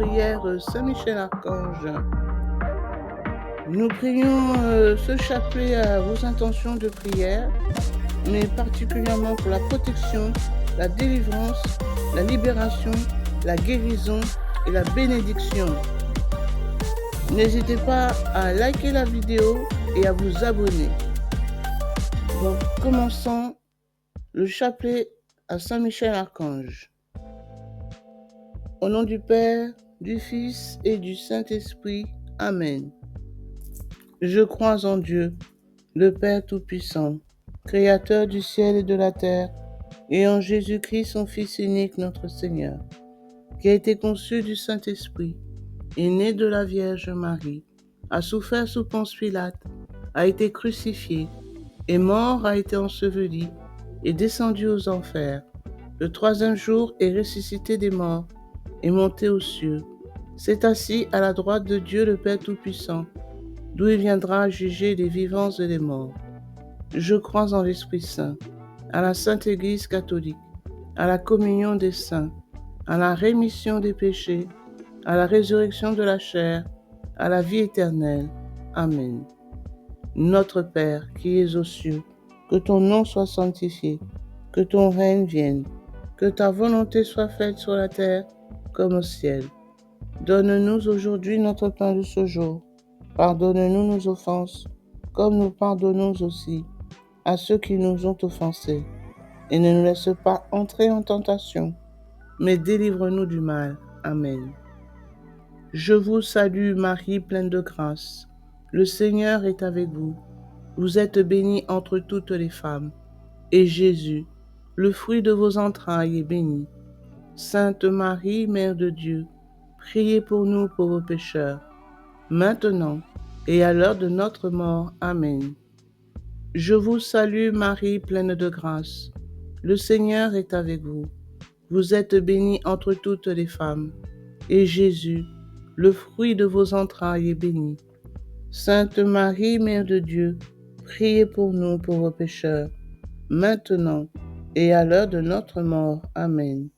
prière Saint-Michel-Archange. Nous prions ce chapelet à vos intentions de prière, mais particulièrement pour la protection, la délivrance, la libération, la guérison et la bénédiction. N'hésitez pas à liker la vidéo et à vous abonner. Donc, commençons le chapelet à Saint-Michel-Archange. Au nom du Père, du Fils et du Saint-Esprit. Amen. Je crois en Dieu, le Père Tout-Puissant, Créateur du ciel et de la terre, et en Jésus-Christ, son Fils unique, notre Seigneur, qui a été conçu du Saint-Esprit, est né de la Vierge Marie, a souffert sous Ponce Pilate, a été crucifié, est mort, a été enseveli, est descendu aux enfers. Le troisième jour est ressuscité des morts, est monté aux cieux, s'est assis à la droite de Dieu le Père Tout-Puissant, d'où il viendra juger les vivants et les morts. Je crois en l'Esprit Saint, à la Sainte Église catholique, à la communion des saints, à la rémission des péchés, à la résurrection de la chair, à la vie éternelle. Amen. Notre Père, qui es aux cieux, que ton nom soit sanctifié, que ton règne vienne, que ta volonté soit faite sur la terre comme au ciel. Donne-nous aujourd'hui notre pain de ce jour. Pardonne-nous nos offenses, comme nous pardonnons aussi à ceux qui nous ont offensés. Et ne nous laisse pas entrer en tentation, mais délivre-nous du mal. Amen. Je vous salue Marie, pleine de grâce. Le Seigneur est avec vous. Vous êtes bénie entre toutes les femmes. Et Jésus, le fruit de vos entrailles, est béni. Sainte Marie, Mère de Dieu, priez pour nous pauvres pécheurs, maintenant et à l'heure de notre mort. Amen. Je vous salue Marie, pleine de grâce. Le Seigneur est avec vous. Vous êtes bénie entre toutes les femmes. Et Jésus, le fruit de vos entrailles, est béni. Sainte Marie, Mère de Dieu, priez pour nous pauvres pécheurs, maintenant et à l'heure de notre mort. Amen.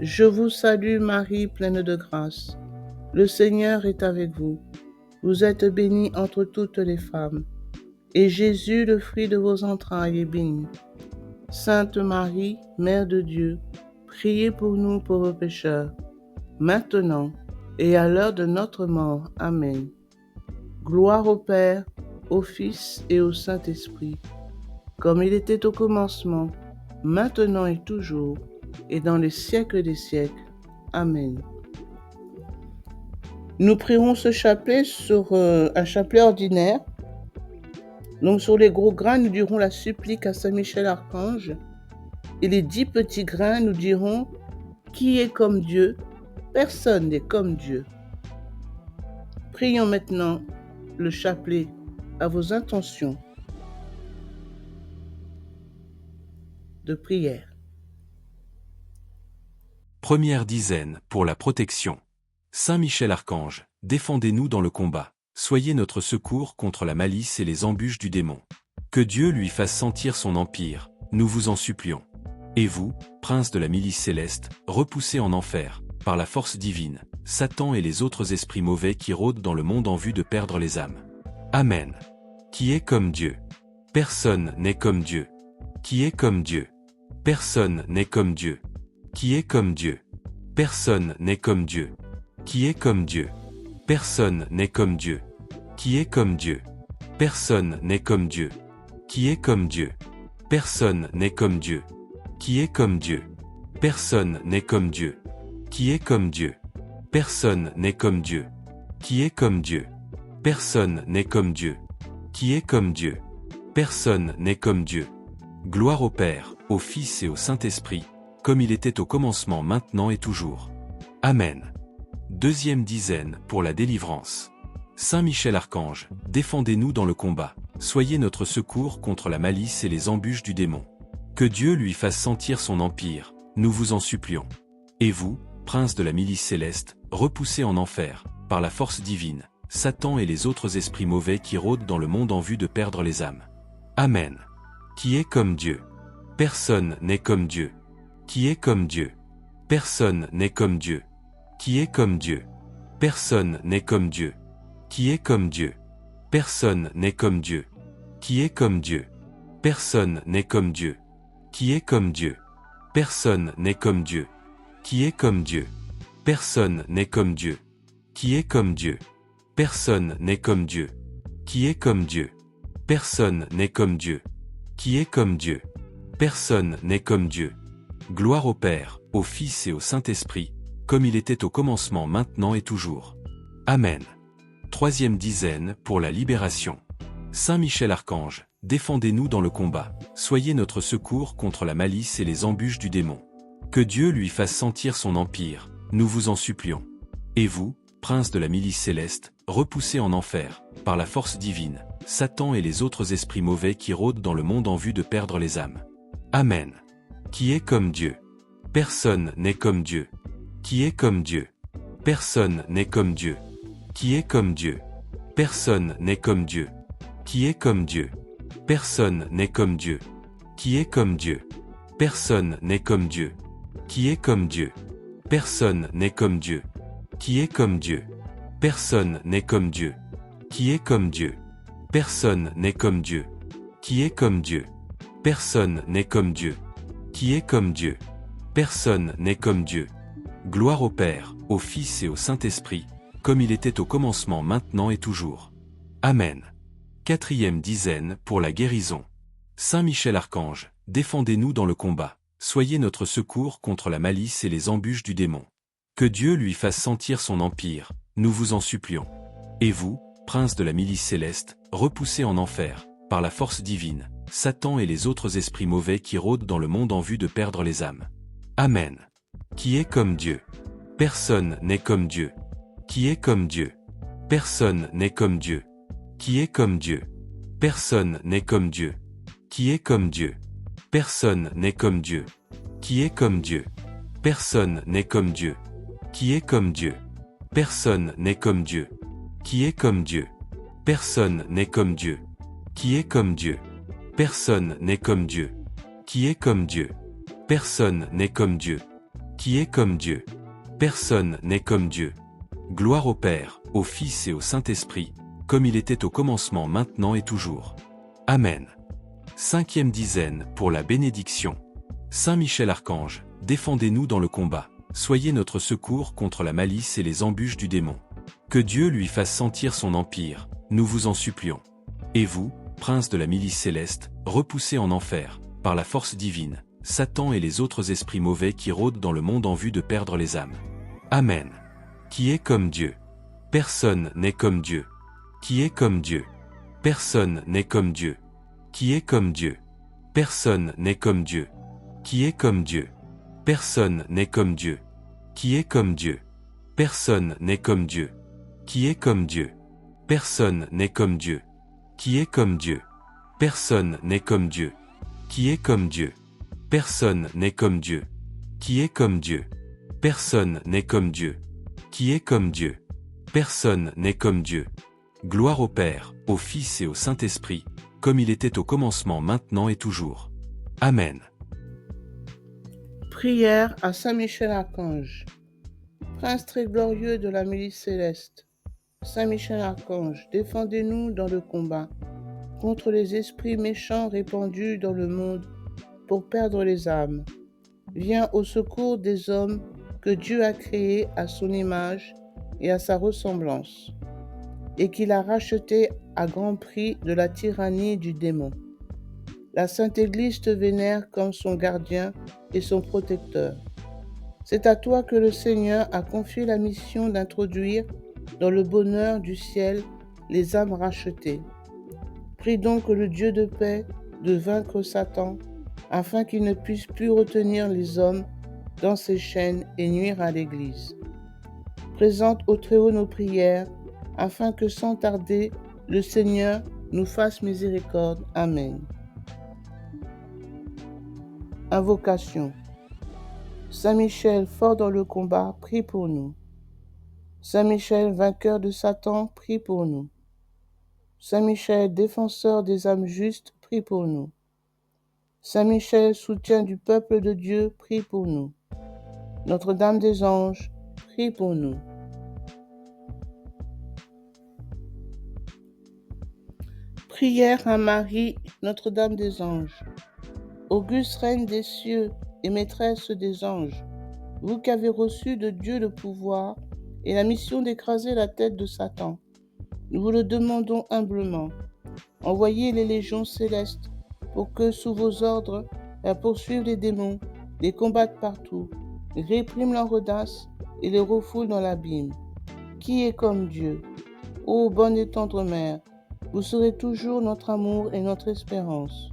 Je vous salue Marie, pleine de grâce. Le Seigneur est avec vous. Vous êtes bénie entre toutes les femmes. Et Jésus, le fruit de vos entrailles, est béni. Sainte Marie, Mère de Dieu, priez pour nous pauvres pécheurs, maintenant et à l'heure de notre mort. Amen. Gloire au Père, au Fils et au Saint-Esprit, comme il était au commencement, maintenant et toujours, et dans les siècles des siècles. Amen. Nous prierons ce chapelet sur un chapelet ordinaire. Donc sur les gros grains, nous dirons la supplique à Saint-Michel-Archange. Et les 10 petits grains, nous dirons « Qui est comme Dieu? Personne n'est comme Dieu. » Prions maintenant le chapelet à vos intentions de prière. Première dizaine, pour la protection. Saint Michel-Archange, défendez-nous dans le combat. Soyez notre secours contre la malice et les embûches du démon. Que Dieu lui fasse sentir son empire, nous vous en supplions. Et vous, prince de la milice céleste, repoussez en enfer, par la force divine, Satan et les autres esprits mauvais qui rôdent dans le monde en vue de perdre les âmes. Amen. Qui est comme Dieu? Personne n'est comme Dieu. Qui est comme Dieu? Personne n'est comme Dieu. Qui est comme Dieu? Personne n'est comme Dieu. Qui est comme Dieu? Personne n'est comme Dieu. Qui est comme Dieu? Personne n'est comme Dieu. Qui est comme Dieu? Personne n'est comme Dieu. Qui est comme Dieu? Personne n'est comme Dieu. Qui est comme Dieu? Personne n'est comme Dieu. Qui est comme Dieu? Personne n'est comme Dieu. Qui est comme Dieu? Personne n'est comme Dieu. Gloire au Père, au Fils et au Saint-Esprit, comme il était au commencement, maintenant et toujours. Amen. Deuxième dizaine, pour la délivrance. Saint Michel-Archange, défendez-nous dans le combat. Soyez notre secours contre la malice et les embûches du démon. Que Dieu lui fasse sentir son empire, nous vous en supplions. Et vous, prince de la milice céleste, repoussez en enfer, par la force divine, Satan et les autres esprits mauvais qui rôdent dans le monde en vue de perdre les âmes. Amen. Qui est comme Dieu? Personne n'est comme Dieu. Qui est comme Dieu? Personne n'est comme Dieu. Qui est comme Dieu? Personne n'est comme Dieu. Qui est comme Dieu? Personne n'est comme Dieu. Qui est comme Dieu? Personne n'est comme Dieu. Qui est comme Dieu? Personne n'est comme Dieu. Qui est comme Dieu? Personne n'est comme Dieu. Qui est comme Dieu? Personne n'est comme Dieu. Qui est comme Dieu? Personne n'est comme Dieu. Qui est comme Dieu? Personne n'est comme Dieu. Gloire au Père, au Fils et au Saint-Esprit, comme il était au commencement, maintenant et toujours. Amen. Troisième dizaine pour la libération. Saint Michel Archange, défendez-nous dans le combat, soyez notre secours contre la malice et les embûches du démon. Que Dieu lui fasse sentir son empire, nous vous en supplions. Et vous, prince de la milice céleste, repoussez en enfer, par la force divine, Satan et les autres esprits mauvais qui rôdent dans le monde en vue de perdre les âmes. Amen. Qui est comme Dieu? Personne n'est comme Dieu. Qui est comme Dieu? Personne n'est comme Dieu. Qui est comme Dieu? Personne n'est comme Dieu. Qui est comme Dieu? Personne n'est comme Dieu. Qui est comme Dieu? Personne n'est comme Dieu. Qui est comme Dieu? Personne n'est comme Dieu. Qui est comme Dieu? Personne n'est comme Dieu. Qui est comme Dieu? Personne n'est comme Dieu. Qui est comme Dieu? Personne n'est comme Dieu. Qui est comme Dieu? Personne n'est comme Dieu. Gloire au Père, au Fils et au Saint-Esprit, comme il était au commencement, maintenant et toujours. Amen. Quatrième dizaine pour la guérison. Saint Michel Archange, défendez-nous dans le combat, soyez notre secours contre la malice et les embûches du démon. Que Dieu lui fasse sentir son empire, nous vous en supplions. Et vous, prince de la milice céleste, repoussez en enfer, par la force divine, Satan et les autres esprits mauvais qui rôdent dans le monde en vue de perdre les âmes. Amen. Qui est comme Dieu? Personne n'est comme Dieu. Qui est comme Dieu? Personne n'est comme Dieu. Qui est comme Dieu? Personne n'est comme Dieu. Qui est comme Dieu? Personne n'est comme Dieu. Qui est comme Dieu? Personne n'est comme Dieu. Qui est comme Dieu? Personne n'est comme Dieu. Qui est comme Dieu? Personne n'est comme Dieu. Qui est comme Dieu? Personne n'est comme Dieu. Qui est comme Dieu? Personne n'est comme Dieu. Qui est comme Dieu? Personne n'est comme Dieu. Gloire au Père, au Fils et au Saint-Esprit, comme il était au commencement, maintenant et toujours. Amen. Cinquième dizaine pour la bénédiction. Saint Michel Archange, défendez-nous dans le combat, soyez notre secours contre la malice et les embûches du démon. Que Dieu lui fasse sentir son empire, nous vous en supplions. Et vous, prince de la milice céleste, repoussez en enfer, par la force divine, Satan et les autres esprits mauvais qui rôdent dans le monde en vue de perdre les âmes. Amen. Qui est comme Dieu? Personne n'est comme Dieu. Qui est comme Dieu? Personne n'est comme Dieu. Qui est comme Dieu? Personne n'est comme Dieu. Qui est comme Dieu? Personne n'est comme Dieu. Qui est comme Dieu? Personne n'est comme Dieu. Qui est comme Dieu? Personne n'est comme Dieu. Qui est comme Dieu? Personne n'est comme Dieu. Qui est comme Dieu? Personne n'est comme Dieu. Qui est comme Dieu? Personne n'est comme Dieu. Qui est comme Dieu? Personne n'est comme Dieu. Gloire au Père, au Fils et au Saint-Esprit, comme il était au commencement, maintenant et toujours. Amen. Prière à Saint Michel Archange. Prince très glorieux de la milice céleste, Saint Michel Archange, défendez-nous dans le combat contre les esprits méchants répandus dans le monde pour perdre les âmes. Viens au secours des hommes que Dieu a créés à son image et à sa ressemblance, et qu'il a rachetés à grand prix de la tyrannie du démon. La Sainte Église te vénère comme son gardien et son protecteur. C'est à toi que le Seigneur a confié la mission d'introduire dans le bonheur du ciel les âmes rachetées. Prie donc le Dieu de paix de vaincre Satan, afin qu'il ne puisse plus retenir les hommes dans ses chaînes et nuire à l'Église. Présente au Très-Haut nos prières, afin que sans tarder, le Seigneur nous fasse miséricorde. Amen. Invocation. Saint Michel, fort dans le combat, prie pour nous. Saint Michel, vainqueur de Satan, prie pour nous. Saint Michel, défenseur des âmes justes, prie pour nous. Saint Michel, soutien du peuple de Dieu, prie pour nous. Notre-Dame des Anges, Prie pour nous. Prière à Marie, Notre-Dame des Anges. Auguste Reine des cieux et maîtresse des anges, vous qui avez reçu de Dieu le pouvoir et la mission d'écraser la tête de Satan, nous vous le demandons humblement. Envoyez les légions célestes pour que, sous vos ordres, elles poursuivent les démons, les combattent partout, répriment leur audace et les refoulent dans l'abîme. Qui est comme Dieu? Ô bonne et tendre Mère, vous serez toujours notre amour et notre espérance.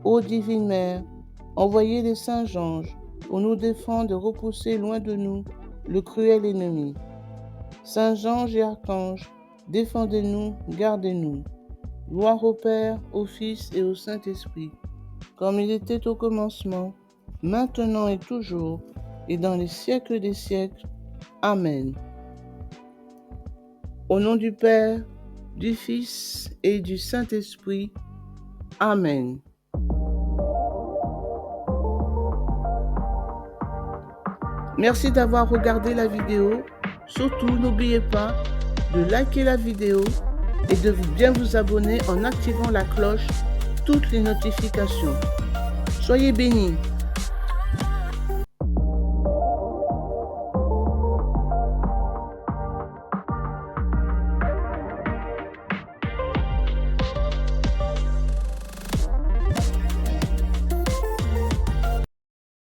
Ô divine Mère, envoyez les saints anges pour nous défendre et repousser loin de nous le cruel ennemi. Saints anges et archanges, défendez-nous, gardez-nous. Gloire au Père, au Fils et au Saint-Esprit, comme il était au commencement, maintenant et toujours, et dans les siècles des siècles. Amen. Au nom du Père, du Fils et du Saint-Esprit. Amen. Merci d'avoir regardé la vidéo. Surtout, n'oubliez pas de liker la vidéo et de bien vous abonner en activant la cloche, toutes les notifications. Soyez bénis.